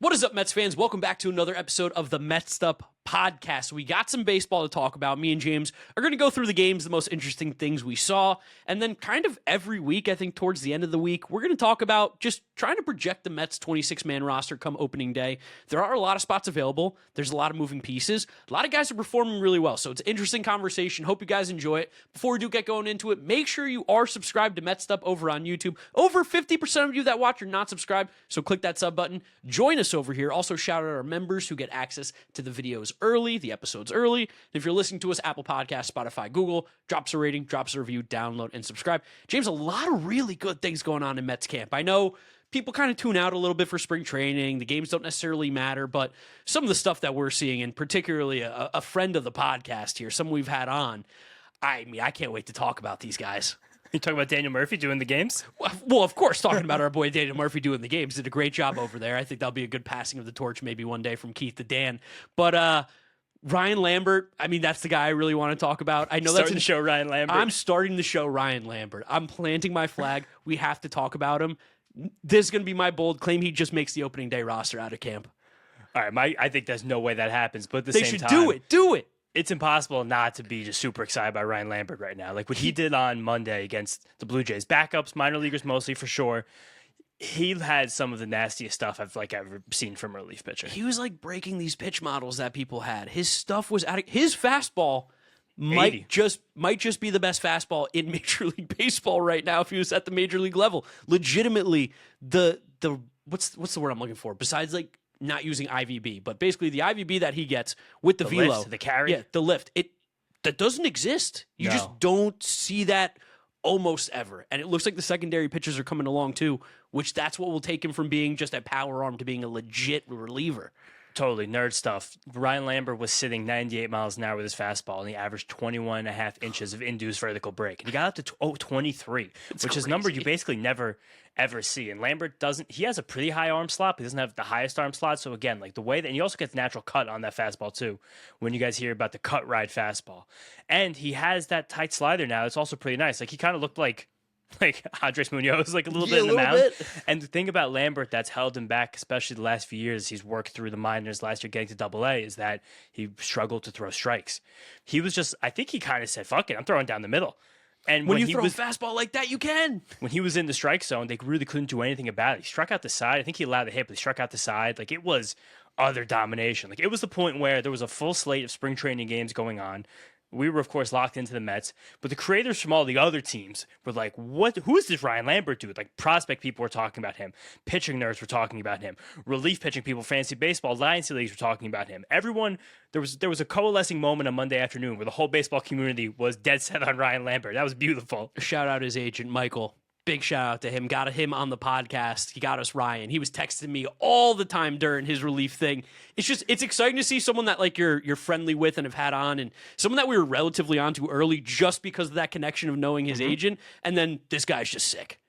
What is up, Mets fans? Welcome back to another episode of the Mets'd podcast. We got some baseball to talk about. Me and James are going to go through the games, the most interesting things we saw, and then kind of every week, I think towards the end of the week, we're going to talk about just trying to project the Mets 26-man roster come opening day. There are a lot of spots available. There's a lot of moving pieces. A lot of guys are performing really well, so it's an interesting conversation. Hope you guys enjoy it. Before we do get going into it, make sure you are subscribed to Mets'd over on YouTube. Over 50% of you that watch are not subscribed, so click that sub button. Join us over here. Also, shout out our members who get access to the videos early, the episodes early. And if you're listening to us, Apple Podcasts, Spotify, Google, drop us a rating, drop us a review, download, and subscribe. James, a lot of really good things going on in Mets camp. I know people kind of tune out a little bit for spring training. The games don't necessarily matter, but some of the stuff that we're seeing, and particularly a friend of the podcast here, someone we've had on, I mean, I can't wait to talk about these guys. You talking about Daniel Murphy doing the games? Well, of course, talking about our boy Daniel Murphy doing the games. Did a great job over there. I think that'll be a good passing of the torch maybe one day from Keith to Dan. But Ryan Lambert, I mean, that's the guy I really want to talk about. I know Starting to show Ryan Lambert. I'm starting to show Ryan Lambert. I'm planting my flag. We have to talk about him. This is going to be my bold claim. He just makes the opening day roster out of camp. All right, I think there's no way that happens. But at the same time, they should do it. It's impossible not to be just super excited by Ryan Lambert right now. Like what he did on Monday against the Blue Jays. Backups, minor leaguers mostly for sure. He had some of the nastiest stuff I've ever seen from a relief pitcher. He was like breaking these pitch models that people had. His stuff was out of his fastball might just be the best fastball in Major League Baseball right now if he was at the major league level. Legitimately, the what's the word I'm looking for? Besides like not using IVB, but basically the IVB that he gets with the velo, lift, the carry, the lift, that doesn't exist. You just don't see that almost ever. And it looks like the secondary pitchers are coming along too, which that's what will take him from being just a power arm to being a legit reliever. Totally nerd stuff. Ryan Lambert was sitting 98 miles an hour with his fastball, and he averaged 21 and a half inches of induced vertical break. And he got up to 23, which is a number you basically never, ever see. And Lambert he has a pretty high arm slot, but he doesn't have the highest arm slot. So again, like the way that, and he also gets natural cut on that fastball too, when you guys hear about the cut ride fastball. And he has that tight slider now. It's also pretty nice. Like he kind of looked like Andres Munoz, like a little bit in the mound. And the thing about Lambert that's held him back, especially the last few years, he's worked through the minors last year getting to AA, is that he struggled to throw strikes. He was just, I think he kind of said, fuck it, I'm throwing down the middle. And when you throw a fastball like that, you can. When he was in the strike zone, they really couldn't do anything about it. He struck out the side. I think he allowed the hit, but he struck out the side. Like it was utter domination. Like it was the point where there was a full slate of spring training games going on. We were, of course, locked into the Mets, but the creators from all the other teams were like, "What? Who is this Ryan Lambert dude?" Like prospect people were talking about him, pitching nerds were talking about him, relief pitching people, fantasy baseball, dynasty leagues were talking about him. Everyone, there was a coalescing moment on Monday afternoon where the whole baseball community was dead set on Ryan Lambert. That was beautiful. Shout out his agent, Michael. Big shout out to him. Got him on the podcast. He got us Ryan. He was texting me all the time during his relief thing. It's exciting to see someone that like you're friendly with and have had on, and someone that we were relatively onto early just because of that connection of knowing his agent. And then this guy's just sick.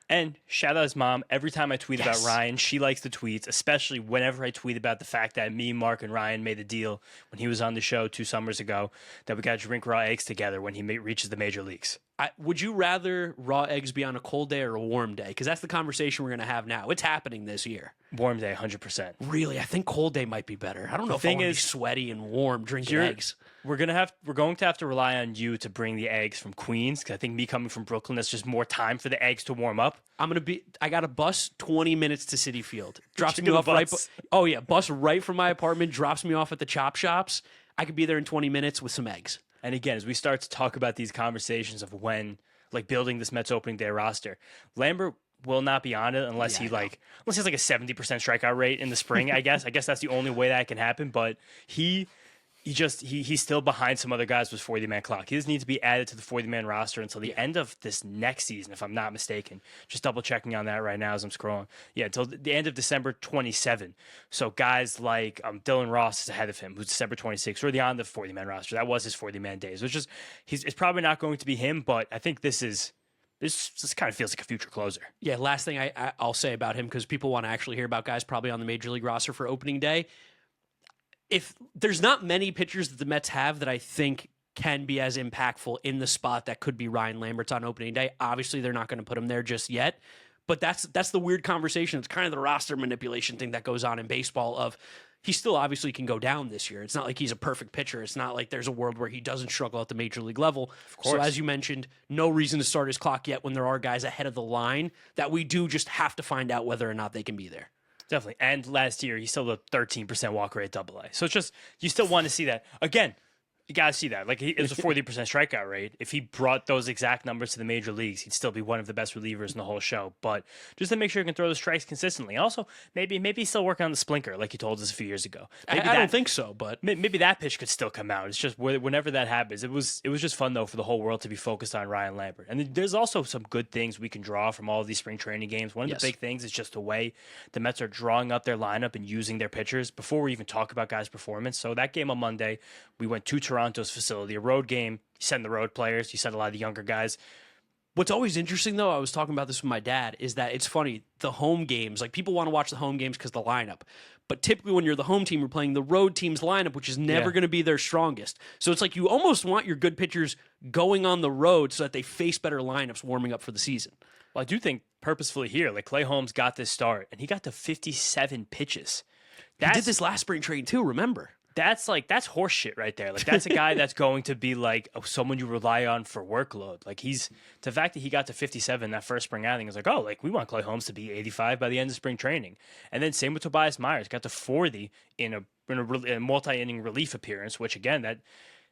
And shout out his mom. Every time I tweet about Ryan, she likes the tweets, especially whenever I tweet about the fact that me, Mark, and Ryan made a deal when he was on the show 2 summers ago that we got to drink raw eggs together when he reaches the major leagues. Would you rather raw eggs be on a cold day or a warm day? Because that's the conversation we're going to have now. It's happening this year. Warm day, 100%. Really? I think cold day might be better. I don't know if I want to be sweaty and warm drinking eggs. We're going to have to rely on you to bring the eggs from Queens, because I think me coming from Brooklyn, that's just more time for the eggs to warm up. I got a bus 20 minutes to Citi Field. Drops me off bus right from my apartment, drops me off at the chop shops. I could be there in 20 minutes with some eggs. And again, as we start to talk about these conversations of when, like building this Mets opening day roster, Lambert will not be on it unless he has like a 70% strikeout rate in the spring, I guess. I guess that's the only way that can happen. But he's still behind some other guys with 40-man clock. He doesn't need to be added to the 40-man roster until the end of this next season, if I'm not mistaken. Just double-checking on that right now as I'm scrolling. Yeah, until the end of December 27. So guys like Dylan Ross is ahead of him, who's December 26, already on the 40-man roster. That was his 40-man days. It's probably not going to be him, but I think this kind of feels like a future closer. Yeah, last thing I'll say about him, because people want to actually hear about guys probably on the Major League roster for opening day. If there's not many pitchers that the Mets have that I think can be as impactful in the spot that could be Ryan Lambert's on opening day, obviously they're not going to put him there just yet. But that's the weird conversation. It's kind of the roster manipulation thing that goes on in baseball of he still obviously can go down this year. It's not like he's a perfect pitcher. It's not like there's a world where he doesn't struggle at the major league level. Of course. So as you mentioned, no reason to start his clock yet when there are guys ahead of the line that we do just have to find out whether or not they can be there. Definitely. And last year, he still had a 13% walk rate at Double-A. So it's just, you still want to see that. Again, you got to see that. Like, it was a 40% strikeout rate. If he brought those exact numbers to the major leagues, he'd still be one of the best relievers in the whole show. But just to make sure he can throw the strikes consistently. Also, maybe he's still working on the splinker like he told us a few years ago. I don't think so, but maybe that pitch could still come out. It's just whenever that happens. It was just fun, though, for the whole world to be focused on Ryan Lambert. And there's also some good things we can draw from all of these spring training games. One of the big things is just the way the Mets are drawing up their lineup and using their pitchers before we even talk about guys' performance. So that game on Monday, we went to Toronto's facility. A road game, you send the road players, you send a lot of the younger guys. What's always interesting, though, I was talking about this with my dad, is that it's funny, the home games, like people want to watch the home games because the lineup. But typically when you're the home team, you're playing the road team's lineup, which is never going to be their strongest. So it's like you almost want your good pitchers going on the road so that they face better lineups warming up for the season. Well, I do think purposefully here, like Clay Holmes got this start, and he got to 57 pitches. He did this last spring training too, remember? That's horse shit right there. Like, that's a guy that's going to be like someone you rely on for workload. Like, the fact that he got to 57 that first spring outing is like, oh, like we want Clay Holmes to be 85 by the end of spring training. And then same with Tobias Myers, got to 40 in a multi-inning relief appearance, which again, that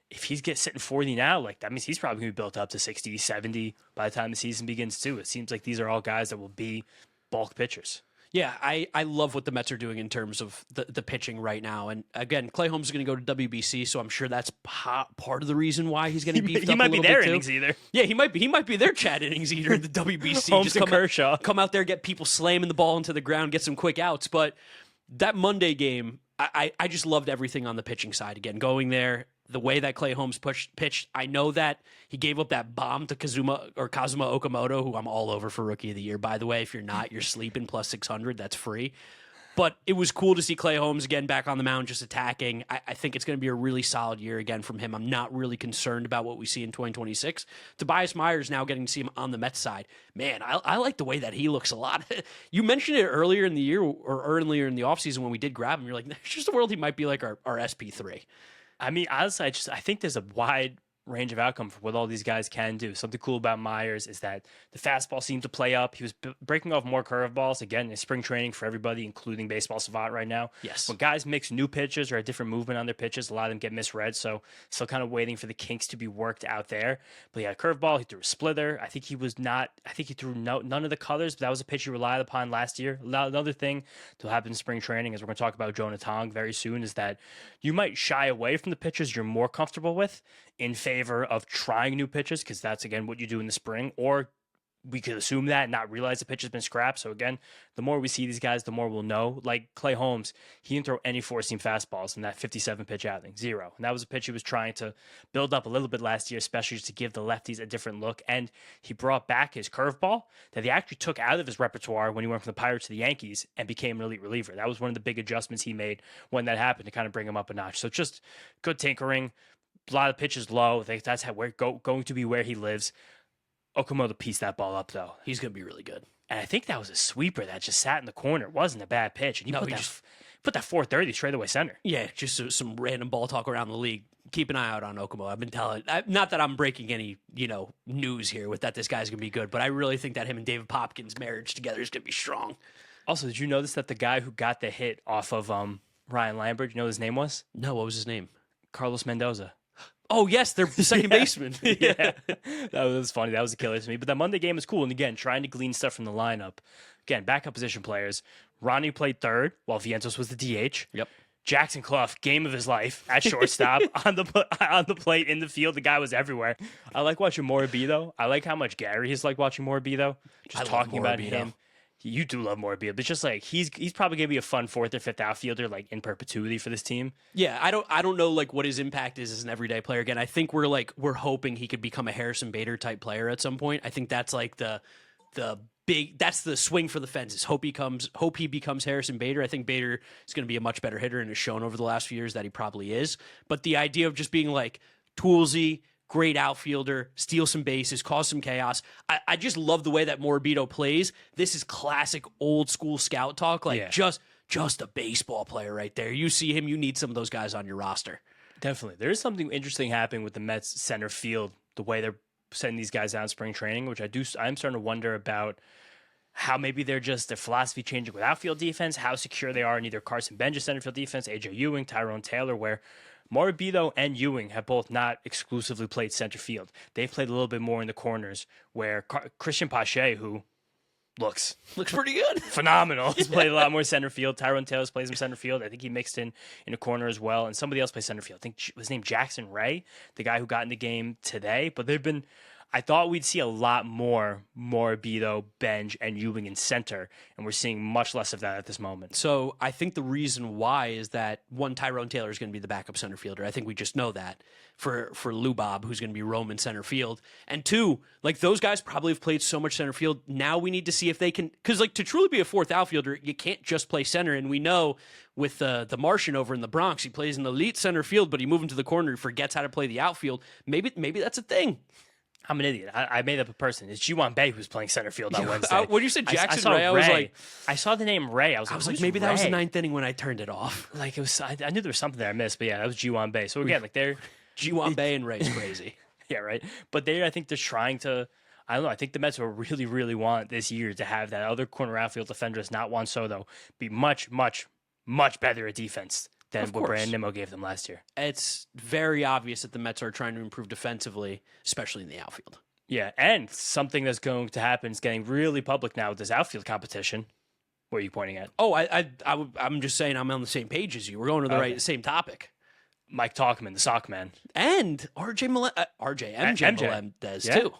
if he's sitting 40 now, like that means he's probably going to be built up to 60, 70 by the time the season begins too. It seems like these are all guys that will be bulk pitchers. Yeah, I love what the Mets are doing in terms of the pitching right now. And again, Clay Holmes is going to go to WBC, so I'm sure that's part of the reason why he's getting beefed up He might a be little their bit innings too. either. Yeah, he might be their Chad innings eater in the WBC. Holmes and Kershaw. Come out there, get people slamming the ball into the ground, get some quick outs. But that Monday game, I just loved everything on the pitching side. Again, going there, the way that Clay Holmes pitched, I know that he gave up that bomb to Kazuma Okamoto, who I'm all over for Rookie of the Year. By the way, if you're not, you're sleeping plus 600. That's free. But it was cool to see Clay Holmes again back on the mound just attacking. I think it's going to be a really solid year again from him. I'm not really concerned about what we see in 2026. Tobias Myers now getting to see him on the Mets side. Man, I like the way that he looks a lot. You mentioned it earlier in the year or earlier in the offseason when we did grab him. You're like, there's just a world he might be like our SP3. I mean, honestly, I think there's a wide range of outcome for what all these guys can do. Something cool about Myers is that the fastball seemed to play up. He was breaking off more curveballs. Again, in spring training for everybody, including Baseball Savant right now. Yes. When guys mix new pitches or a different movement on their pitches, a lot of them get misread. So still kind of waiting for the kinks to be worked out there. But yeah, curveball, he threw a splitter. I think he threw none of the colors, but that was a pitch he relied upon last year. Another thing to happen in spring training, as we're going to talk about Jonah Tong very soon, is that you might shy away from the pitches you're more comfortable with in favor of trying new pitches, because that's, again, what you do in the spring, or we could assume that and not realize the pitch has been scrapped. So, again, the more we see these guys, the more we'll know. Like Clay Holmes, he didn't throw any four-seam fastballs in that 57-pitch outing, 0. And that was a pitch he was trying to build up a little bit last year, especially to give the lefties a different look. And he brought back his curveball that he actually took out of his repertoire when he went from the Pirates to the Yankees and became an elite reliever. That was one of the big adjustments he made when that happened to kind of bring him up a notch. So just good tinkering. A lot of pitches low. That's how we're going to be where he lives. Okamoto pieced that ball up, though. He's going to be really good. And I think that was a sweeper that just sat in the corner. It wasn't a bad pitch. And he put that 430 straight away center. Yeah, just some random ball talk around the league. Keep an eye out on Okamoto. I've been telling, not that I'm breaking any, news here with that this guy's going to be good, but I really think that him and David Popkins' marriage together is going to be strong. Also, did you notice that the guy who got the hit off of Ryan Lambert, you know what his name was? No, what was his name? Carlos Mendoza. Oh, yes, they're the second baseman. Yeah, that was funny. That was a killer to me. But that Monday game was cool. And again, trying to glean stuff from the lineup. Again, backup position players. Ronnie played third, while Vientos was the DH. Yep. Jackson Clough, game of his life at shortstop on the plate in the field. The guy was everywhere. I like watching Morabito, though. I like how much Gary is like watching Morabito, though. Just talking about him. You do love Morabito, but just like he's probably gonna be a fun fourth or fifth outfielder like in perpetuity for this team. Yeah, I don't know like what his impact is as an everyday player. Again, I think we're hoping he could become a Harrison Bader type player at some point. I think that's like the swing for the fences. Hope he becomes Harrison Bader. I think Bader is going to be a much better hitter and has shown over the last few years that he probably is. But the idea of just being like toolsy, great outfielder, steal some bases, cause some chaos. I just love the way that Morabito plays. This is classic old school scout talk. Like just a baseball player right there. You see him, you need some of those guys on your roster. Definitely. There is something interesting happening with the Mets center field, the way they're sending these guys out in spring training, which I'm starting to wonder about how maybe their philosophy changing with outfield defense, how secure they are in either Carson Benge center field defense, AJ Ewing, Tyrone Taylor, where Morabito and Ewing have both not exclusively played center field. They've played a little bit more in the corners, where Christian Pache, who looks pretty good, phenomenal, he's played a lot more center field. Tyrone Taylor plays some center field. I think he mixed in a corner as well, and somebody else plays center field. I think his name Jackson Ray, the guy who got in the game today. But I thought we'd see a lot more Morabito, Benge, and Ewing in center, and we're seeing much less of that at this moment. So I think the reason why is that, one, Tyrone Taylor is going to be the backup center fielder. I think we just know that for Lubob, who's going to be roaming center field. And two, like, those guys probably have played so much center field. Now we need to see if they can, because like to truly be a fourth outfielder, you can't just play center. And we know with the Martian over in the Bronx, he plays an elite center field, but he moves into the corner, he forgets how to play the outfield. Maybe that's a thing. I'm an idiot. I made up a person. It's Jiwon Bae who's playing center field on Wednesday. When you said Jackson Ray, Ray, I was like, I saw the name Ray. I was like, maybe Ray? that was the ninth inning when I turned it off. Like, it was. I knew there was something there I missed, but yeah, that was Jiwon Bae. So again, like they're Jiwon Bae and Ray's crazy. Yeah, right. But I think they're trying to. I don't know. I think the Mets will really, really want this year to have that other corner outfield defender, not Juan Soto, be much, much, much better at defense than what Brandon Nimmo gave them last year. It's very obvious that the Mets are trying to improve defensively, especially in the outfield. Yeah, and something that's going to happen is getting really public now with this outfield competition. What are you pointing at? Oh, I'm just saying I'm on the same page as you. We're going to the same topic. Mike Tauchman, the sock man. And MJ Melendez, too.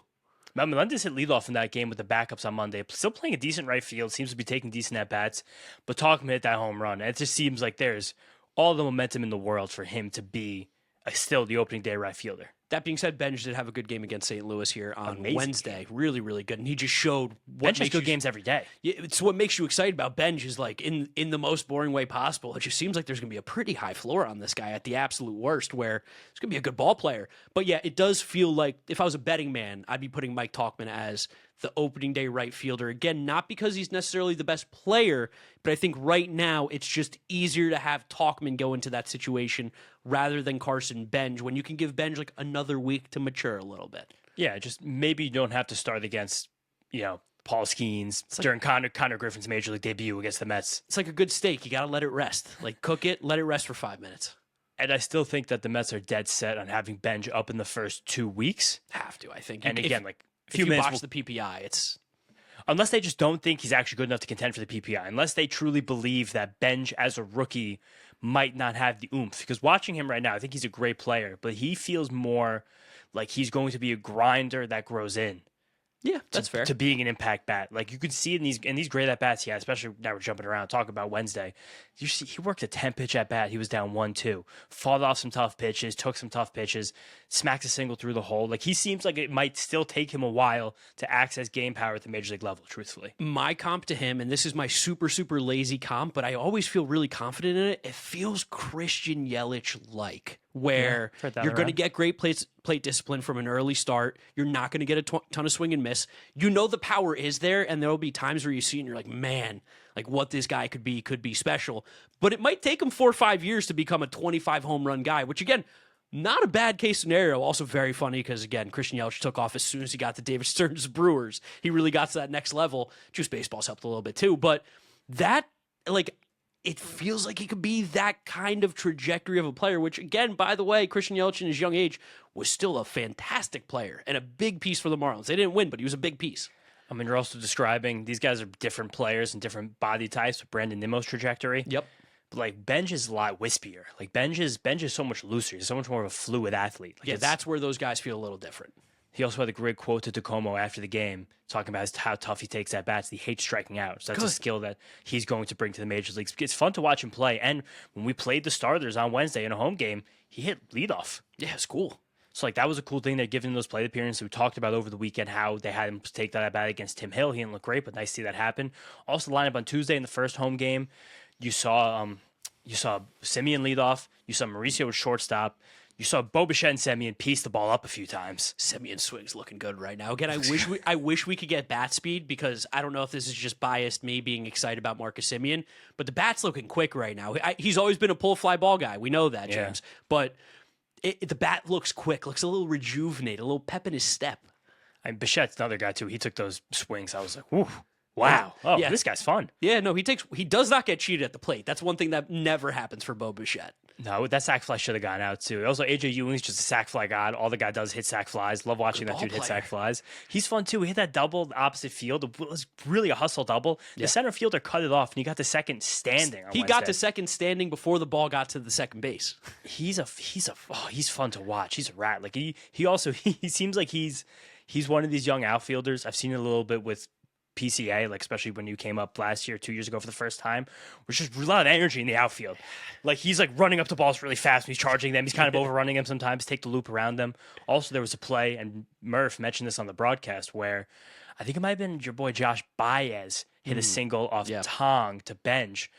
Melendez hit leadoff in that game with the backups on Monday. Still playing a decent right field, seems to be taking decent at-bats, but Tauchman hit that home run. And it just seems like there's all the momentum in the world for him to be still the opening day right fielder. That being said, Benge did have a good game against St. Louis here on Wednesday. Really, really good. And he just showed what makes good games every day. It's what makes you excited about Benge is like in the most boring way possible. It just seems like there's going to be a pretty high floor on this guy at the absolute worst, where it's going to be a good ball player. But yeah, it does feel like if I was a betting man, I'd be putting Mike Tauchman as the opening day right fielder. Again, not because he's necessarily the best player, but I think right now it's just easier to have Tauchman go into that situation rather than Carson Benge, when you can give Benge like another week to mature a little bit. Yeah, just maybe you don't have to start against, Paul Skeens during Connor Griffin's Major League debut against the Mets. It's like a good steak. You got to let it rest. Like, cook it, let it rest for 5 minutes. And I still think that the Mets are dead set on having Benge up in the first 2 weeks. Have to, I think. And again, if you watch the PPI, it's... Unless they just don't think he's actually good enough to contend for the PPI. Unless they truly believe that Benge as a rookie might not have the oomph. Because watching him right now, I think he's a great player, but he feels more like he's going to be a grinder that grows in. Yeah, that's fair. To being an impact bat. Like, you could see in these great at-bats, especially now we're jumping around, talking about Wednesday. You see, he worked a 10-pitch at-bat. He was down 1-2. Fought off some tough pitches, took some tough pitches, smacked a single through the hole. Like, he seems like it might still take him a while to access game power at the Major League level, truthfully. My comp to him, and this is my super, super lazy comp, but I always feel really confident in it, it feels Christian Yelich-like, where you're going to get great plate discipline from an early start. You're not going to get a ton of swing and miss. You know the power is there, and there will be times where you see it and you're like, man, like what this guy could be special. But it might take him 4 or 5 years to become a 25 home run guy, which again, not a bad case scenario. Also very funny because, again, Christian Yelich took off as soon as he got to David Stern's Brewers. He really got to that next level. Juice Baseball's helped a little bit too. But that, like, it feels like he could be that kind of trajectory of a player, which, again, by the way, Christian Yelich in his young age was still a fantastic player and a big piece for the Marlins. They didn't win, but he was a big piece. I mean, you're also describing these guys are different players and different body types with Brandon Nimmo's trajectory. Yep. But like Benge is a lot wispier. Like Benge is so much looser. He's so much more of a fluid athlete. Like, yeah, that's where those guys feel a little different. He also had a great quote to Tacoma after the game, talking about how tough he takes at bats. He hates striking out. So that's a skill that he's going to bring to the major leagues. It's fun to watch him play. And when we played the starters on Wednesday in a home game, he hit leadoff. Yeah, it's cool. So like that was a cool thing. They're giving him those plate appearances. We talked about over the weekend how they had him take that at bat against Tim Hill. He didn't look great, but nice to see that happen. Also, the lineup on Tuesday in the first home game, you saw Simeon lead off. You saw Mauricio at shortstop. You saw Bo Bichette and Semien piece the ball up a few times. Semien swing's looking good right now. Again, I wish we could get bat speed because I don't know if this is just biased me being excited about Marcus Semien, but the bat's looking quick right now. He's always been a pull fly ball guy. We know that, James. But the bat looks quick, looks a little rejuvenated, a little pep in his step. And Bichette's another guy too. He took those swings. I was like, whoo. Wow. Oh, yeah. This guy's fun. Yeah, no, he does not get cheated at the plate. That's one thing that never happens for Bo Bichette. No, that sack fly should have gone out too. Also, AJ Ewing's just a sack fly god. All the guy does hit sack flies. Love watching that dude hit sack flies. He's fun too. He hit that double the opposite field. It was really a hustle double. The center fielder cut it off, and he got the second standing. He got to second standing before the ball got to the second base. He's fun to watch. He's a rat. Like he seems like he's one of these young outfielders. I've seen it a little bit with PCA, like especially when you came up last year, 2 years ago for the first time, there's just a lot of energy in the outfield. Like he's like running up the balls really fast when he's charging them. He's kind of overrunning them sometimes, take the loop around them. Also, there was a play, and Murph mentioned this on the broadcast, where I think it might have been your boy Josh Baez hit a single off Tong to Benge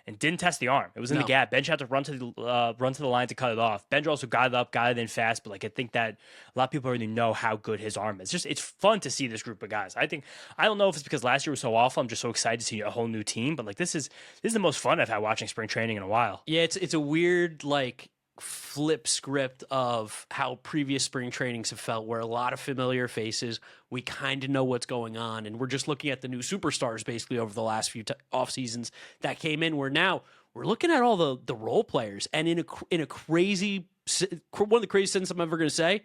and didn't test the arm. It was in the gap. Benge had to run to the line to cut it off. Benge also got it up, got it in fast, but like I think that a lot of people already know how good his arm is. It's fun to see this group of guys. I don't know if it's because last year was so awful. I'm just so excited to see a whole new team, but like this is the most fun I've had watching spring training in a while. Yeah, it's a weird like flip script of how previous spring trainings have felt, where a lot of familiar faces, we kind of know what's going on, and we're just looking at the new superstars basically over the last few off seasons that came in, where now we're looking at all the role players, and in a crazy, one of the craziest things I'm ever going to say,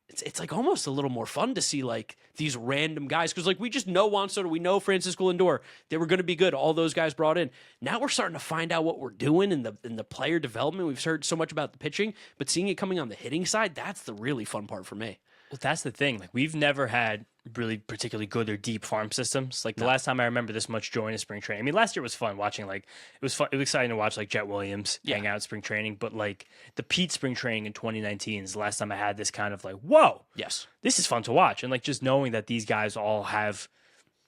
it's like almost a little more fun to see like these random guys, because like we just know Juan Soto, we know Francisco Lindor, they were going to be good. All those guys brought in. Now we're starting to find out what we're doing in the player development. We've heard so much about the pitching, but seeing it coming on the hitting side, that's the really fun part for me. Well, that's the thing. Like we've never had really particularly good or deep farm systems. Like the last time I remember this much joy in spring training. I mean, last year was fun watching. Like it was fun. It was exciting to watch like Jet Williams hang out at spring training. But like the Pete spring training in 2019 is the last time I had this kind of like, whoa, yes, this is fun to watch. And like just knowing that these guys all have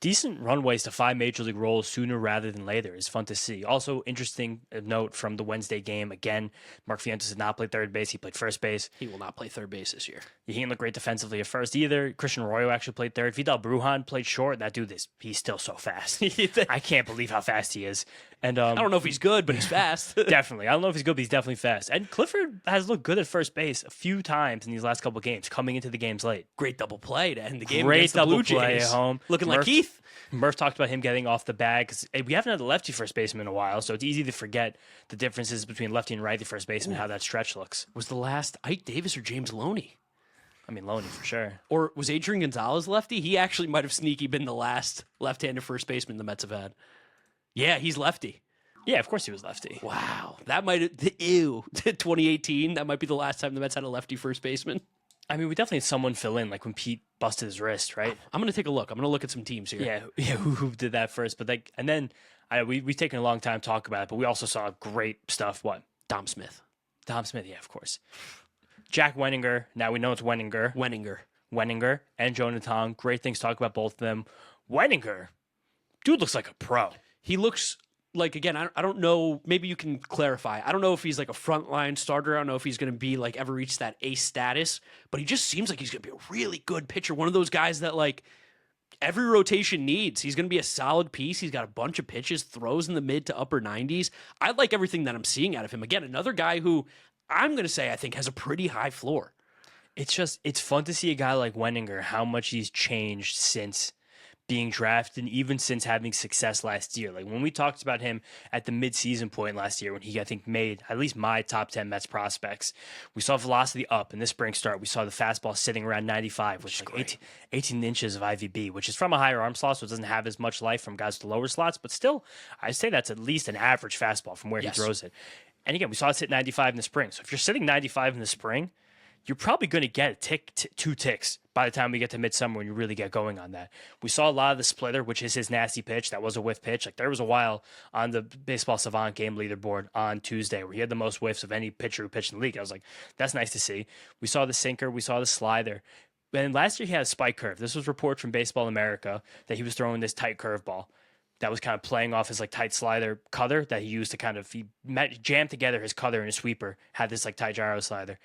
decent runways to 5 major league roles sooner rather than later is fun to see. Also, interesting note from the Wednesday game. Again, Mark Fuentes did not play third base. He played first base. He will not play third base this year. He didn't look great defensively at first either. Christian Arroyo actually played third. Vidal Brujan played short. That dude, he's still so fast. I can't believe how fast he is. And I don't know if he's good, but he's fast. Definitely. I don't know if he's good, but he's definitely fast. And Clifford has looked good at first base a few times in these last couple of games, coming into the games late. Great double play to end the game. Great double play at home. Looking like Keith. Murph talked about him getting off the bag because we haven't had a lefty first baseman in a while, so it's easy to forget the differences between lefty and righty first baseman, how that stretch looks. Was the last Ike Davis or James Loney? I mean, Loney for sure. Or was Adrian Gonzalez lefty? He actually might have sneaky been the last left-handed first baseman the Mets have had. Yeah, he's lefty. Yeah, of course he was lefty. Wow. That might have, 2018, that might be the last time the Mets had a lefty first baseman. I mean, we definitely had someone fill in, like when Pete busted his wrist, right? I'm going to take a look. I'm going to look at some teams here. Yeah, who did that first? But and then we've taken a long time to talk about it, but we also saw great stuff. What? Dom Smith, yeah, of course. Jack Wenninger. Now we know it's Wenninger, and Jonah Tong. Great things to talk about both of them. Wenninger, dude looks like a pro. He looks like, again, I don't know, maybe you can clarify. I don't know if he's like a frontline starter. I don't know if he's going to be like ever reach that ace status, but he just seems like he's going to be a really good pitcher. One of those guys that like every rotation needs. He's going to be a solid piece. He's got a bunch of pitches, throws in the mid to upper 90s. I like everything that I'm seeing out of him. Again, another guy who I'm going to say I think has a pretty high floor. It's fun to see a guy like Wenninger, how much he's changed since being drafted, and even since having success last year. Like when we talked about him at the mid-season point last year, when he, I think, made at least my top 10 Mets prospects, we saw velocity up in the spring start. We saw the fastball sitting around 95, which is like 18 inches of IVB, which is from a higher arm slot, so it doesn't have as much life from guys to lower slots, but still, I'd say that's at least an average fastball from where he throws it. And again, we saw it sit 95 in the spring. So if you're sitting 95 in the spring, you're probably going to get two ticks by the time we get to midsummer when you really get going on that. We saw a lot of the splitter, which is his nasty pitch. That was a whiff pitch. Like there was a while on the Baseball Savant game leaderboard on Tuesday where he had the most whiffs of any pitcher who pitched in the league. I was like, that's nice to see. We saw the sinker. We saw the slider. And last year he had a spike curve. This was reports from Baseball America that he was throwing this tight curveball that was kind of playing off his like tight slider cutter that he used to kind of jammed together his cutter and his sweeper, had this like tight gyro slider.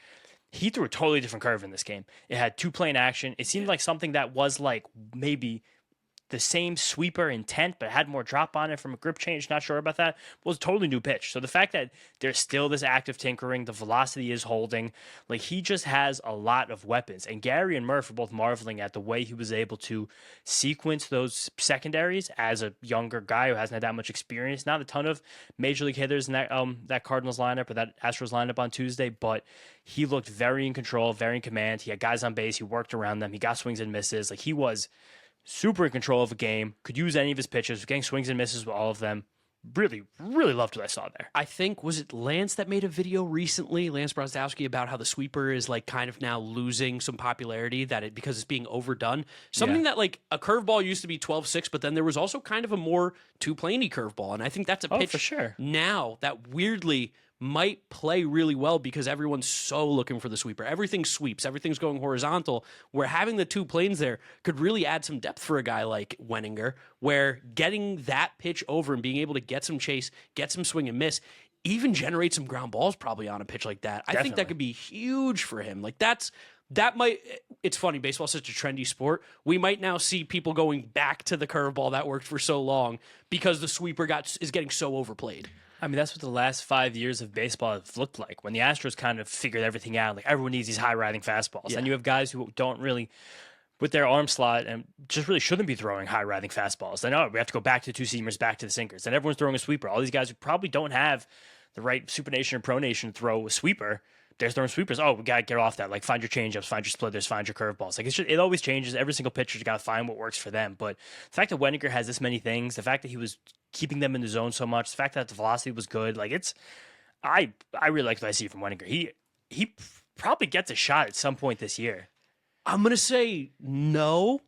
he threw a totally different curve in this game. It had two-plane action. It seemed like something that was like maybe the same sweeper intent, but had more drop on it from a grip change. Not sure about that. It was a totally new pitch. So the fact that there's still this active tinkering, the velocity is holding, like he just has a lot of weapons. And Gary and Murph are both marveling at the way he was able to sequence those secondaries as a younger guy who hasn't had that much experience. Not a ton of major league hitters in that Cardinals lineup or that Astros lineup on Tuesday, but he looked very in control, very in command. He had guys on base. He worked around them. He got swings and misses. Like he was super in control of a game, could use any of his pitches, getting swings and misses with all of them. Really, really loved what I saw there. I think, was it Lance that made a video recently, Lance Brozdowski, about how the sweeper is like kind of now losing some popularity because it's being overdone. Something that like a curveball used to be 12-6, but then there was also kind of a more two-planey curveball. And I think that's a pitch for sure. now that weirdly might play really well because everyone's so looking for the sweeper. Everything sweeps. Everything's going horizontal, where having the two planes there could really add some depth for a guy like Wenninger, where getting that pitch over and being able to get some chase, get some swing and miss, even generate some ground balls probably on a pitch like that. I think that could be huge for him. Like it's funny, baseball's such a trendy sport. We might now see people going back to the curveball that worked for so long because the sweeper is getting so overplayed. I mean, that's what the last 5 years of baseball have looked like. When the Astros kind of figured everything out, like everyone needs these high-riding fastballs. And you have guys who don't really, with their arm slot, and just really shouldn't be throwing high-riding fastballs. They know we have to go back to two seamers, back to the sinkers. And everyone's throwing a sweeper. All these guys who probably don't have the right supination or pronation to throw a sweeper, they're throwing sweepers. Oh, we got to get off that. Like, find your changeups, find your splitters, find your curveballs. Like, it always changes. Every single pitcher's got to find what works for them. But the fact that Wenninger has this many things, the fact that he was keeping them in the zone so much, the fact that the velocity was good, like I really like what I see from Wenninger. He probably gets a shot at some point this year. I'm gonna say no,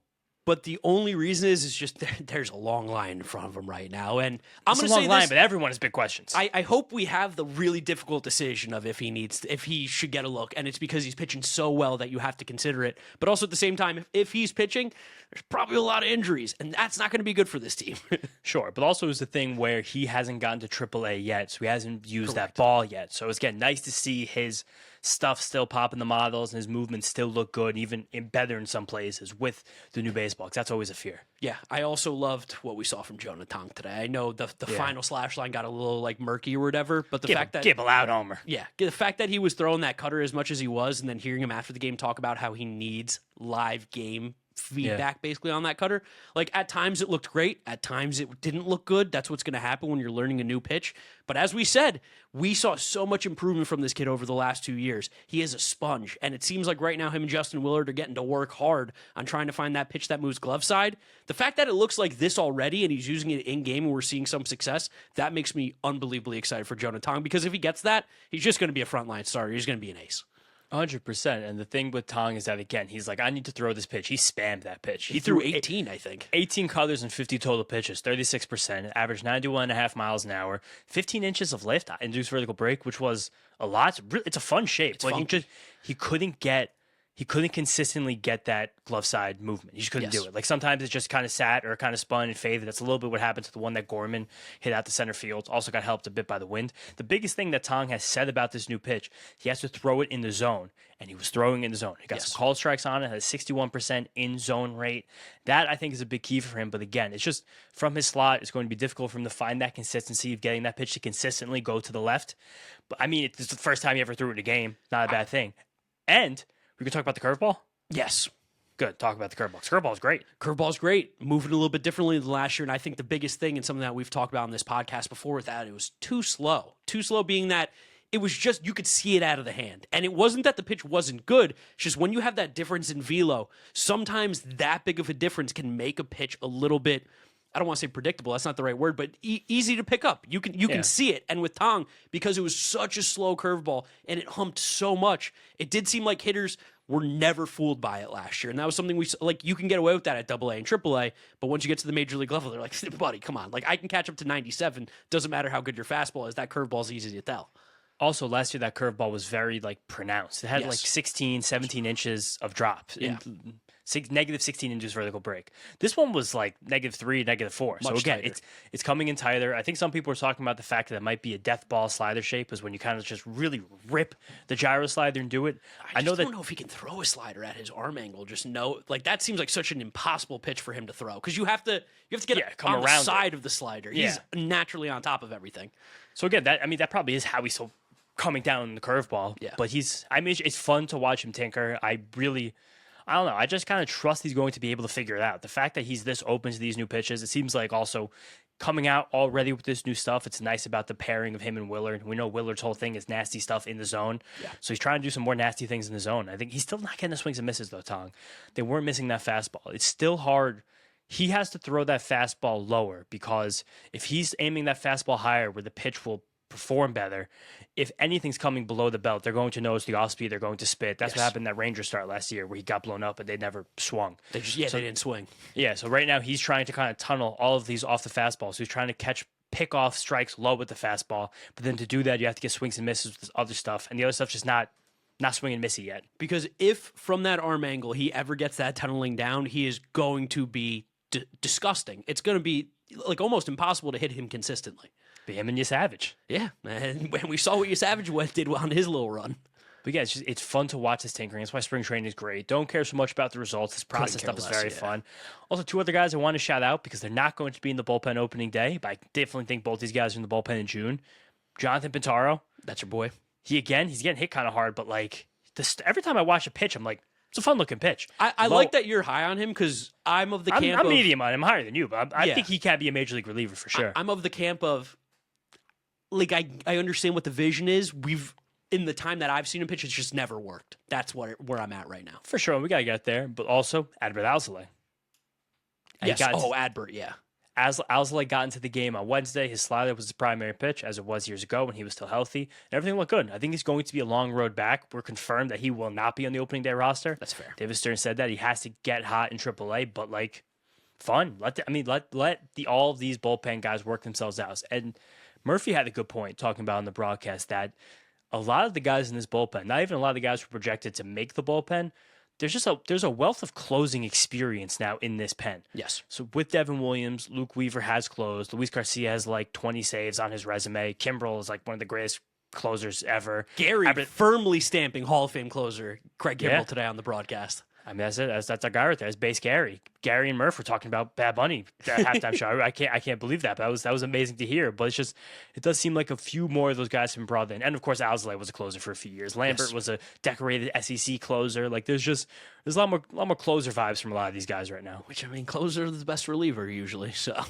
but the only reason is just there's a long line in front of him right now, and I'm It's gonna a long say line, this, but everyone has big questions. I hope we have the really difficult decision of if he should get a look, and it's because he's pitching so well that you have to consider it. But also at the same time, if he's pitching, there's probably a lot of injuries, and that's not going to be good for this team. Sure, but also is the thing where he hasn't gotten to AAA yet, so he hasn't used Correct. that ball yet. So it's again nice to see his stuff still pop in the models and his movements still look good, even better in some places with the new baseball, because that's always a fear. Yeah, I also loved what we saw from Jonah Tong today. I know the final slash line got a little like murky or whatever, but the fact that give a loud homer. Yeah, the fact that he was throwing that cutter as much as he was, and then hearing him after the game talk about how he needs live game feedback basically on that cutter. Like at times it looked great, at times it didn't look good. That's what's going to happen when you're learning a new pitch. But as we said, we saw so much improvement from this kid over the last 2 years. He is a sponge, and it seems like right now him and Justin Willard are getting to work hard on trying to find that pitch that moves glove side. The fact that it looks like this already and he's using it in game and we're seeing some success, that makes me unbelievably excited for Jonah Tong, because if he gets that, he's just going to be a frontline starter. He's going to be an ace. 100%. And the thing with Tong is that, again, he's like, I need to throw this pitch. He spammed that pitch. He threw 18, I think. 18 cutters and 50 total pitches, 36%, average 91.5 miles an hour, 15 inches of lift, induced vertical break, which was a lot. It's a fun shape. It's but funky. he couldn't consistently get that glove side movement. He just couldn't do it. Like sometimes it just kind of sat or kind of spun and faded. That's a little bit what happened to the one that Gorman hit out the center field. Also got helped a bit by the wind. The biggest thing that Tong has said about this new pitch, he has to throw it in the zone, and he was throwing in the zone. He got some called strikes on it, had a 61% in zone rate. That I think is a big key for him. But again, it's just from his slot, it's going to be difficult for him to find that consistency of getting that pitch to consistently go to the left. But I mean, it's the first time he ever threw it in a game. Not a bad thing. And we can talk about the curveball? Yes. Good. Talk about the curveball. Curveball is great. Curveball's great. Moving a little bit differently than last year. And I think the biggest thing, and something that we've talked about on this podcast before with that, it was too slow. Too slow being that it was just, you could see it out of the hand. And it wasn't that the pitch wasn't good. It's just when you have that difference in velo, sometimes that big of a difference can make a pitch a little bit, I don't want to say predictable, that's not the right word, but easy to pick up. You can see it. And with Tong, because it was such a slow curveball and it humped so much, it did seem like hitters were never fooled by it last year. And that was something you can get away with that at AA and AAA, but once you get to the major league level, they're like, buddy, come on. Like, I can catch up to 97. Doesn't matter how good your fastball is. That curveball's easy to tell. Also, last year, that curveball was very, pronounced. It had, 16, 17 inches of drop. Yeah. negative 16 inches vertical break. This one was like -3, -4. So again, tighter. it's coming in tighter. I think some people are talking about the fact that it might be a death ball slider shape, is when you kind of just really rip the gyro slider and do it. I don't know if he can throw a slider at his arm angle. That seems like such an impossible pitch for him to throw, because you have to get come on around the side of the slider. Yeah. He's naturally on top of everything. So again, that probably is how he's so coming down the curveball. Yeah. But it's fun to watch him tinker. I don't know. I just kind of trust he's going to be able to figure it out. The fact that he's this open to these new pitches, it seems like also coming out already with this new stuff. It's nice about the pairing of him and Willard. We know Willard's whole thing is nasty stuff in the zone. Yeah. So he's trying to do some more nasty things in the zone. I think he's still not getting the swings and misses, though, Tong. They weren't missing that fastball. It's still hard. He has to throw that fastball lower, because if he's aiming that fastball higher where the pitch will perform better, if anything's coming below the belt, they're going to notice the off speed, they're going to spit. That's what happened in that Ranger start last year, where he got blown up, but they never swung. They didn't swing. Yeah, so right now he's trying to kind of tunnel all of these off the fastball. So he's trying to pick off strikes low with the fastball. But then to do that, you have to get swings and misses with this other stuff. And the other stuff's just not swinging and missing yet. Because if from that arm angle he ever gets that tunneling down, he is going to be disgusting. It's going to be like almost impossible to hit him consistently. Be him and Savage. Yeah, and when we saw what Savage did on his little run. But yeah, it's fun to watch this tinkering. That's why spring training is great. Don't care so much about the results. This process stuff is very fun. Also, two other guys I want to shout out, because they're not going to be in the bullpen opening day, but I definitely think both these guys are in the bullpen in June. Jonathan Pintaro. That's your boy. He's getting hit kind of hard, but like every time I watch a pitch, I'm like, it's a fun looking pitch. I like that you're high on him, because I'm of the camp I'm medium on him. I'm higher than you, but I think he can be a major league reliever for sure. I'm of the camp of, like, I understand what the vision is. In the time that I've seen him pitch, it's just never worked. That's where I'm at right now. For sure, we got to get there. But also, Adbert Alzolay. Yes. Adbert, yeah. Alzolay got into the game on Wednesday. His slider was his primary pitch, as it was years ago when he was still healthy. And everything looked good. I think he's going to be a long road back. We're confirmed that he will not be on the opening day roster. That's fair. David Stern said that he has to get hot in AAA, but like, fun. Let all of these bullpen guys work themselves out. And Murphy had a good point talking about on the broadcast that a lot of the guys in this bullpen, not even a lot of the guys who were projected to make the bullpen, there's a wealth of closing experience now in this pen. Yes. So with Devin Williams, Luke Weaver has closed. Luis Garcia has like 20 saves on his resume. Kimbrel is like one of the greatest closers ever. Gary firmly stamping Hall of Fame closer Craig Kimbrel today on the broadcast. I mean, that's it. That's our guy right there. It's base Gary. Gary and Murph were talking about Bad Bunny at halftime show. I can't believe that. But that was amazing to hear. But it does seem like a few more of those guys have been brought in. And of course, Alzolay was a closer for a few years. Lambert was a decorated SEC closer. Like there's a lot more closer vibes from a lot of these guys right now. Which, I mean, closer is the best reliever usually. So.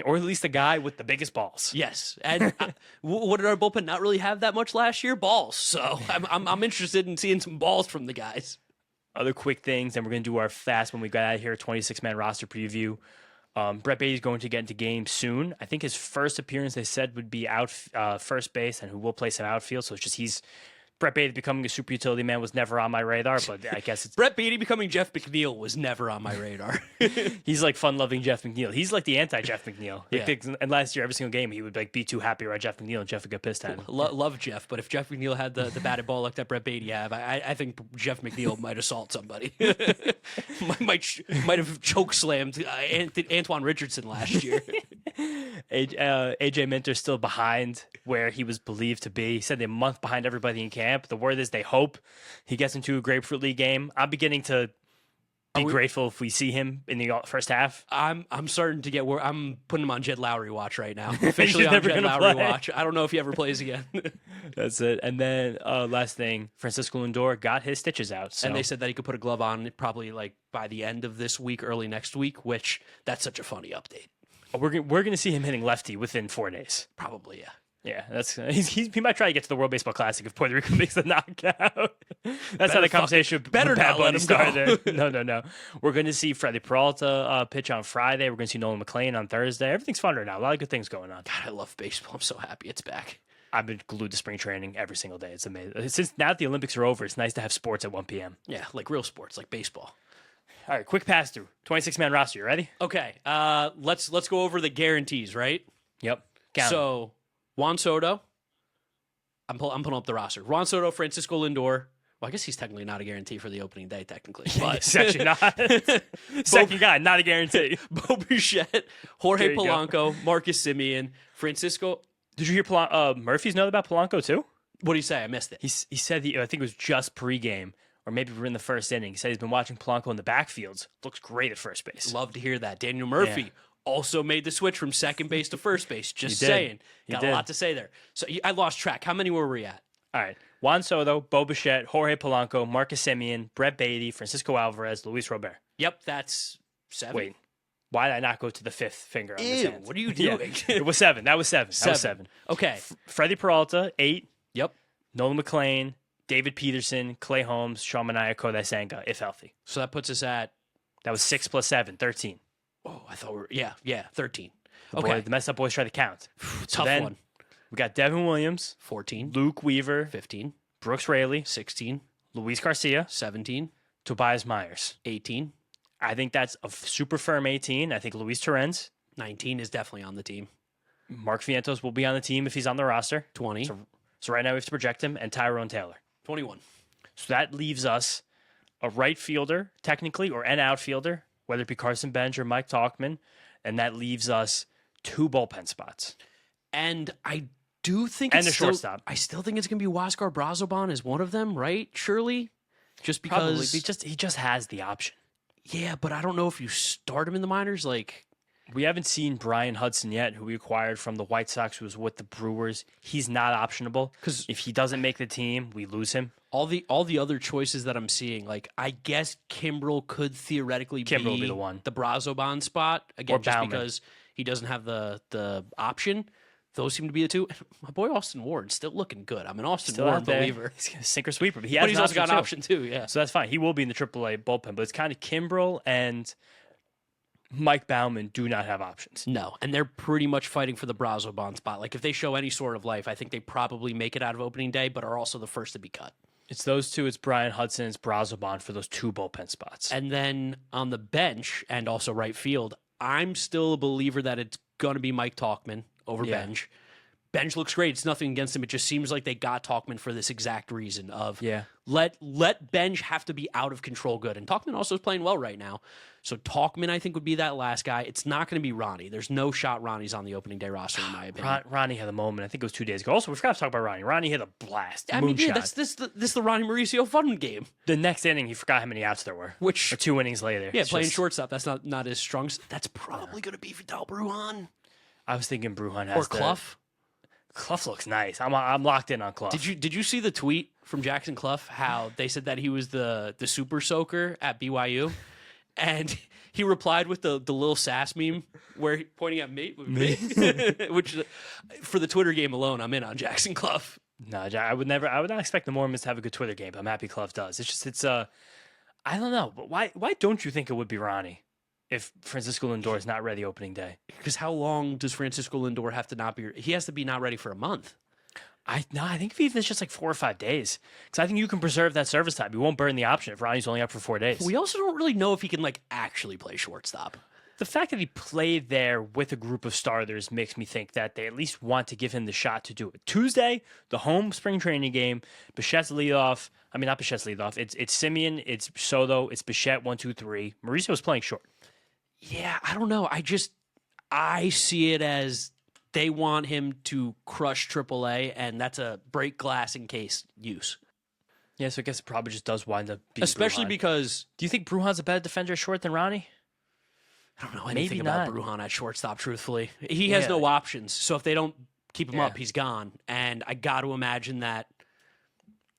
Or at least the guy with the biggest balls. Yes, and what did our bullpen not really have that much last year? Balls. So I'm interested in seeing some balls from the guys. Other quick things, and we're going to do our fast when we got out of here, 26-man roster preview. Brett Beatty's going to get into games soon. I think his first appearance, they said, would be out first base, and who will play some outfield. So it's just Brett Beatty becoming a super utility man was never on my radar, but I guess it's... Brett Beatty becoming Jeff McNeil was never on my radar. He's like fun-loving Jeff McNeil. He's like the anti-Jeff McNeil. Yeah. And last year, every single game, he would like be too happy around Jeff McNeil, and Jeff would get pissed at him. Love Jeff, but if Jeff McNeil had the batted ball like that Brett Beatty have, I think Jeff McNeil might assault somebody. might have chokeslammed Antoine Richardson last year. AJ Minter's still behind where he was believed to be. He said they're a month behind everybody in camp. The word is they hope he gets into a Grapefruit League game. I'm beginning to be grateful if we see him in the first half. I'm starting to get where I'm putting him on Jed Lowry watch right now. Officially on Jed Lowry watch. I don't know if he ever plays again. That's it. And then last thing, Francisco Lindor got his stitches out. So. And they said that he could put a glove on probably like by the end of this week, early next week, which that's such a funny update. We're going to see him hitting lefty within 4 days. Probably, yeah. Yeah, that's he might try to get to the World Baseball Classic if Puerto Rico makes the knockout. That's how the conversation better not let him started. No. We're going to see Freddie Peralta pitch on Friday. We're going to see Nolan McLean on Thursday. Everything's fun right now. A lot of good things going on. God, I love baseball. I'm so happy it's back. I've been glued to spring training every single day. It's amazing. Since now that the Olympics are over, it's nice to have sports at 1 p.m. Yeah, like real sports, like baseball. All right, quick pass through. 26-man roster. You ready? Okay. Let's go over the guarantees, right? Yep. So Juan Soto. I'm pulling up the roster. Juan Soto, Francisco Lindor, Well, I guess he's technically not a guarantee for the opening day, technically. But It's actually not. Second guy, not a guarantee. Bo Bichette, Jorge There you go. Polanco, Marcus Simeon, Francisco. Did you hear Murphy's note about Polanco too? What do you say? I missed it. He said I think it was just pregame, or maybe we're in the first inning. He said he's been watching Polanco in the backfields. Looks great at first base. Love to hear that. Daniel Murphy Yeah. also made the switch from second base to first base. Just He did. saying. He Got did. a lot to say there. So I lost track. How many were we at? All right. Juan Soto, Bo Bichette, Jorge Polanco, Marcus Simeon, Brett Beatty, Francisco Alvarez, Luis Robert. Yep, that's 7. Wait. Why did I not go to the fifth finger on this Ew, hand? what are you Yeah. doing? It was 7. That was 7. That was 7. Okay. Freddie Peralta, 8. Yep. Nolan McLean, David Peterson, Clay Holmes, Sean Manaea, Kodai Senga, if healthy. So that puts us at, That was 6 plus 7, 13. oh, I thought we were, yeah, 13. The Okay. Messed Up Boys try to count. Tough then- one. We got Devin Williams, 14, Luke Weaver, 15, Brooks Raley, 16, Luis Garcia, 17, Tobias Myers. 18, I think that's a super firm 18. I think Luis Torrens, 19 is definitely on the team. Mark Vientos will be on the team if he's on the roster. 20, So right now we have to project him, and Tyrone Taylor. 21. So that leaves us a right fielder, technically, or an outfielder, whether it be Carson Benge or Mike Tauchman, and that leaves us 2 bullpen spots. And I do think And it's a still, shortstop. I still think it's going to be Huáscar Brazoban as one of them, right? Surely? Just Probably. because. He just has the option. Yeah, but I don't know if you start him in the minors. Like, We haven't seen Brian Hudson yet, who we acquired from the White Sox, who was with the Brewers. He's not optionable 'Cause- if he doesn't make the team, we lose him. all the other choices that I'm seeing, like, I guess Kimbrel could theoretically Kimbrel will be the one. the Brazoban spot. Again, Or just Bauman. because he doesn't have the option. Those seem to be the two. My boy Austin Ward still looking good. I'm an Austin Still Ward out there. believer. He's a sinker sweeper, but he has But he's an also got an option too. option too, yeah. So that's fine. He will be in the AAA bullpen, but it's kind of Kimbrel and Mike Bauman do not have options. No, and they're pretty much fighting for the Brazoban spot. Like, if they show any sort of life, I think they probably make it out of opening day, but are also the first to be cut. It's those two. It's Brian Hudson. It's Brazoban for those 2 bullpen spots. And then on the bench and also right field, I'm still a believer that it's going to be Mike Tauchman over Yeah. Benge. Benge looks great. It's nothing against him. It just seems like they got Tauchman for this exact reason of Yeah. let Benge have to be out of control good. And Tauchman also is playing well right now. So Tauchman, I think, would be that last guy. It's not going to be Ronnie. There's no shot Ronnie's on the opening day roster, in my opinion. Ronnie had a moment. I think it was 2 days ago. Also, we forgot to talk about Ronnie. Ronnie hit a blast. I mean, yeah, Moonshot. that's this the Ronnie Mauricio fun game, The next inning, he forgot how many outs there were. which Or 2 innings later. yeah, It's playing just- shortstop. That's not his strong. That's probably going to be Vidal Brujan I was thinking Brujan has or Clough. Clough looks nice. I'm locked in on Clough. Did you see the tweet from Jackson Clough? How they said that he was the super soaker at BYU, and he replied with the little sass meme where he pointing at me, which for the Twitter game alone, I'm in on Jackson Clough. No, I would not expect the Mormons to have a good Twitter game, but I'm happy Clough does. I don't know, but why don't you think it would be Ronnie if Francisco Lindor is not ready opening day? Because how long does Francisco Lindor have to not be? He has to be not ready for a month. I think even it's just like 4 or 5 days, because I think you can preserve that service time. You won't burn the option if Ronnie's only up for 4 days. We also don't really know if he can like actually play shortstop. The fact that he played there with a group of starters makes me think that they at least want to give him the shot to do it. Tuesday, the home spring training game, Bichette's leadoff. I mean, not Bichette's leadoff. It's Simeon, it's Soto, it's Bichette, 1, 2, 3. Mauricio's playing short. Yeah, I don't know. I see it as they want him to crush AAA, and that's a break glass in case use. Yeah, so I guess it probably just does wind up being Especially Brujan. because Do you think Brujan's a better defender at short than Ronnie? I don't know anything Maybe about not. Brujan at shortstop, truthfully. He has Yeah. no options. So if they don't keep him Yeah. up, he's gone. And I got to imagine that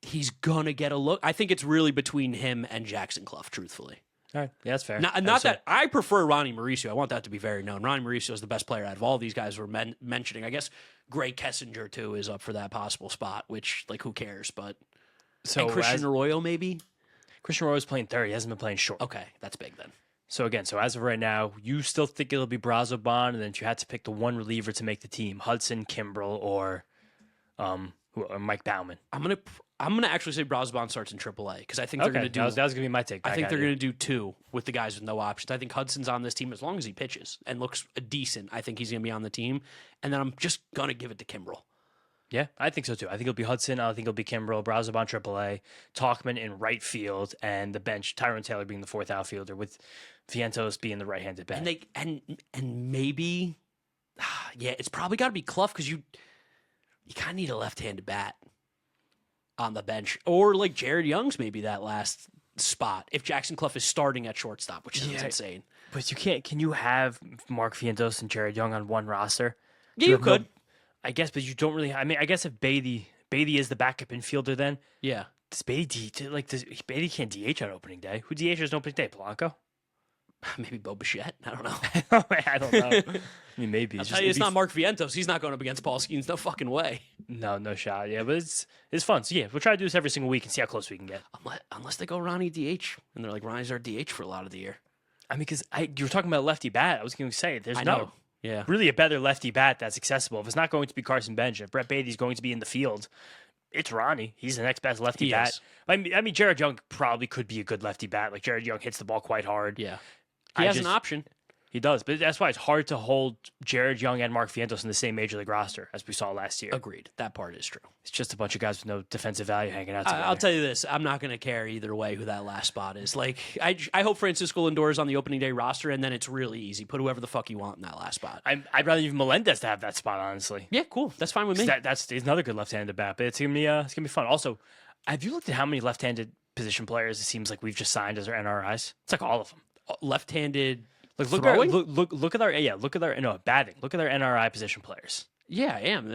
he's going to get a look. I think it's really between him and Jackson Clough, truthfully. All right, yeah, that's fair. Not that I prefer Ronnie Mauricio. I want that to be very known. Ronnie Mauricio is the best player out of all these guys we're mentioning. I guess Gray Kessinger, too, is up for that possible spot, which, like, who cares? But So and Christian Arroyo, maybe? Christian Arroyo's playing third. He hasn't been playing short. Okay, that's big then. So again, as of right now, you still think it'll be Brazoban, and then if you had to pick the one reliever to make the team, Hudson, Kimbrel, or Mike Bauman. I'm gonna actually say Brazoban starts in AAA because I think they're Okay, gonna do. that was gonna be my take. I think they're going to do 2 with the guys with no options. I think Hudson's on this team as long as he pitches and looks decent. I think he's going to be on the team. And then I'm just going to give it to Kimbrel. Yeah, I think so too. I think it'll be Hudson. I think it'll be Kimbrel, Brazoban AAA, Tauchman in right field, and the bench, Tyrone Taylor being the fourth outfielder, with Vientos being the right-handed bat. And maybe, yeah, it's probably got to be Clough because you kind of need a left-handed bat on the bench, or like Jared Young's maybe that last spot if Jackson Clough is starting at shortstop, which is insane. But you can't. Can you have Mark Vientos and Jared Young on one roster? Yeah, you could. I guess, but you don't really. I mean, I guess if Beatty is the backup infielder, then Yeah. does Beatty Beatty can't DH on opening day? Who DHs on opening day? Polanco? Maybe Bo Bichette. I don't know. I don't know. I mean, maybe. I'll tell you, it's not Mark Vientos. He's not going up against Paul Skeens. No fucking way. No shot. Yeah, but it's fun. So yeah, we'll try to do this every single week and see how close we can get. Unless they go Ronnie DH, and they're like, Ronnie's our DH for a lot of the year. I mean, because you were talking about lefty bat. I was going to say there's no really a better lefty bat that's accessible. If it's not going to be Carson Benge, if Brett Beatty's going to be in the field, it's Ronnie. He's the next best lefty bat. I mean, Jared Young probably could be a good lefty bat. Like Jared Young hits the ball quite hard. Yeah, he has an option. He does, but that's why it's hard to hold Jared Young and Mark Vientos in the same major league roster as we saw last year. Agreed. That part is true. It's just a bunch of guys with no defensive value hanging out together. I'll tell you this. I'm not going to care either way who that last spot is. Like, I hope Francisco Lindor is on the opening day roster, and then it's really easy. Put whoever the fuck you want in that last spot. I'd rather even Melendez to have that spot, honestly. Yeah, cool. That's fine with me. That's another good left-handed bat, but it's gonna be fun. Also, have you looked at how many left-handed position players it seems like we've just signed as our NRIs? It's like all of them. Left-handed. Look at our batting. Look at our NRI position players. Yeah, I am.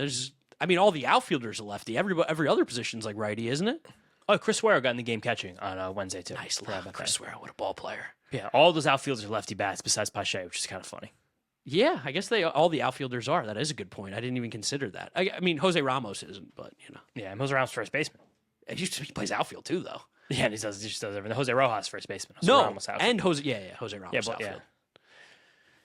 All the outfielders are lefty. Every other position's like righty, isn't it? Oh, Chris Suero got in the game catching on Wednesday too. Nice, love Chris Suero. What a ball player. Yeah, all those outfielders are lefty bats besides Pache, which is kind of funny. Yeah, I guess all the outfielders are. That is a good point. I didn't even consider that. I mean, Jose Ramos isn't, but you know. Yeah, and Jose Ramos first baseman. He plays outfield too, though. Yeah, and he just does everything. Jose Rojas first baseman. Ramos Jose Ramos outfield. Yeah.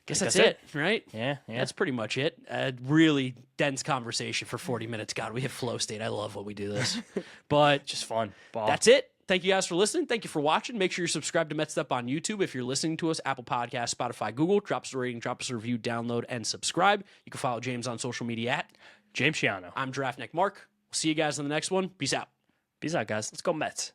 Guess that's it, right? Yeah. That's pretty much it. A really dense conversation for 40 minutes. God, we hit flow state. I love when we do this. But just fun. Ball. That's it. Thank you guys for listening. Thank you for watching. Make sure you're subscribed to Mets'd on YouTube. If you're listening to us, Apple Podcasts, Spotify, Google. Drop us a rating, drop us a review, download, and subscribe. You can follow James on social media at James Shiano. I'm Draftnik Mark. We'll see you guys on the next one. Peace out. Peace out, guys. Let's go Mets.